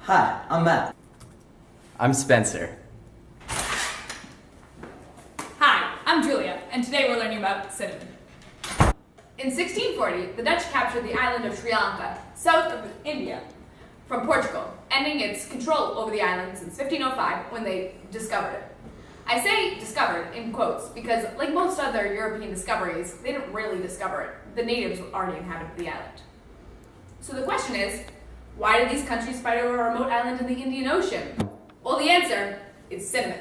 Hi, I'm Matt. I'm Spencer. Hi, I'm Julia, and today we're learning about cinnamon. In 1640, the Dutch captured the island of Sri Lanka, south of India, from Portugal, ending its control over the island since 1505 when they discovered it. I say discovered in quotes because, like most other European discoveries, they didn't really discover it. The natives already inhabited the island. So the question is, why did these countries fight over a remote island in the Indian Ocean? Well, the answer is cinnamon.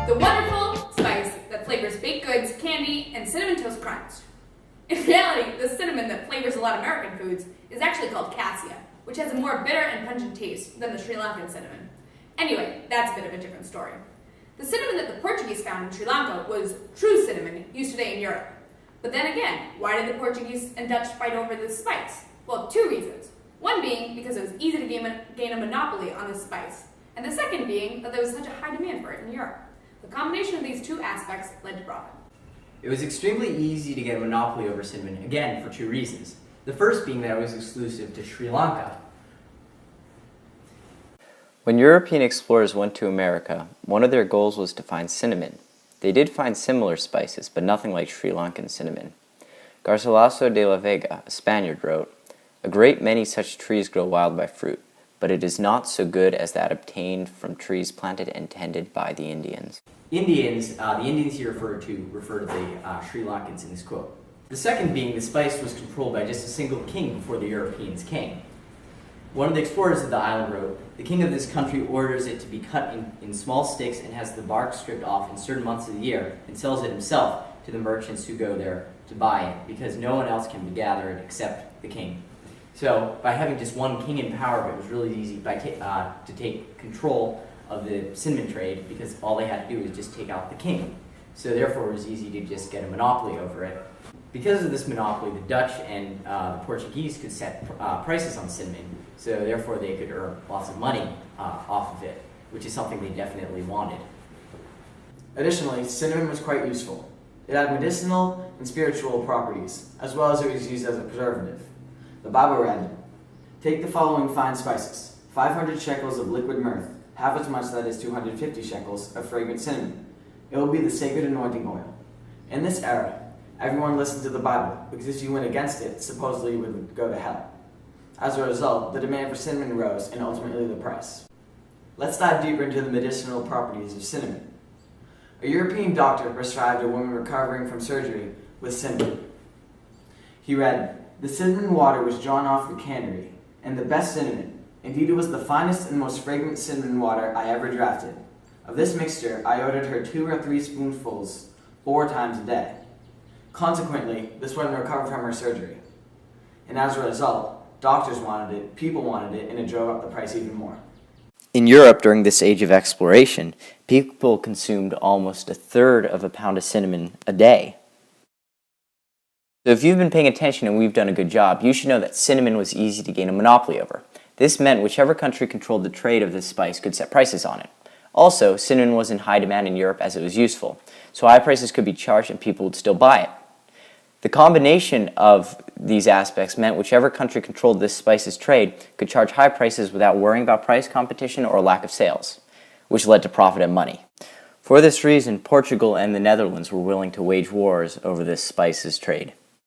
The wonderful spice that flavors baked goods, candy, and cinnamon toast crunch. In reality, the cinnamon that flavors a lot of American foods is actually called cassia, which has a more bitter and pungent taste than the Sri Lankan cinnamon. Anyway, that's a bit of a different story. The cinnamon that the Portuguese found in Sri Lanka was true cinnamon used today in Europe. But then again, why did the Portuguese and Dutch fight over this spice? Well, two reasons. One being because it was easy to gain a monopoly on this spice, and the second being that there was such a high demand for it in Europe. The combination of these two aspects led to profit. It was extremely easy to get a monopoly over cinnamon, again, for two reasons. The first being that it was exclusive to Sri Lanka. When European explorers went to America, one of their goals was to find cinnamon. They did find similar spices, but nothing like Sri Lankan cinnamon. Garcilaso de la Vega, a Spaniard, wrote, "A great many such trees grow wild by fruit, but it is not so good as that obtained from trees planted and tended by the Indians." The Indians he refer to the Sri Lankans in this quote. The second being the spice was controlled by just a single king before the Europeans came. One of the explorers of the island wrote, "The king of this country orders it to be cut in small sticks and has the bark stripped off in certain months of the year and sells it himself to the merchants who go there to buy it because no one else can gather it except the king." So by having just one king in power, it was really easy to take control of the cinnamon trade because all they had to do was just take out the king. So therefore it was easy to just get a monopoly over it. Because of this monopoly, the Dutch and the Portuguese could set prices on cinnamon, so therefore they could earn lots of money off of it, which is something they definitely wanted. Additionally, cinnamon was quite useful. It had medicinal and spiritual properties, as well as it was used as a preservative. The Bible read, "Take the following fine spices, 500 shekels of liquid myrrh, half as much, that is 250 shekels, of fragrant cinnamon. It will be the sacred anointing oil." In this era, everyone listened to the Bible, because if you went against it, supposedly you would go to hell. As a result, the demand for cinnamon rose, and ultimately the price. Let's dive deeper into the medicinal properties of cinnamon. A European doctor prescribed a woman recovering from surgery with cinnamon. He read, "The cinnamon water was drawn off the cannery, and the best cinnamon. Indeed, it was the finest and most fragrant cinnamon water I ever drafted. Of this mixture, I ordered her 2 or 3 spoonfuls 4 times a day. Consequently, this woman recovered from her surgery. And as a result, doctors wanted it, people wanted it, and it drove up the price even more." In Europe, during this age of exploration, people consumed almost 1/3 of a pound of cinnamon a day. So if you've been paying attention and we've done a good job, you should know that cinnamon was easy to gain a monopoly over. This meant whichever country controlled the trade of this spice could set prices on it. Also, cinnamon was in high demand in Europe as it was useful, so high prices could be charged and people would still buy it. The combination of these aspects meant whichever country controlled this spice's trade could charge high prices without worrying about price competition or lack of sales, which led to profit and money. For this reason, Portugal and the Netherlands were willing to wage wars over this spice's trade.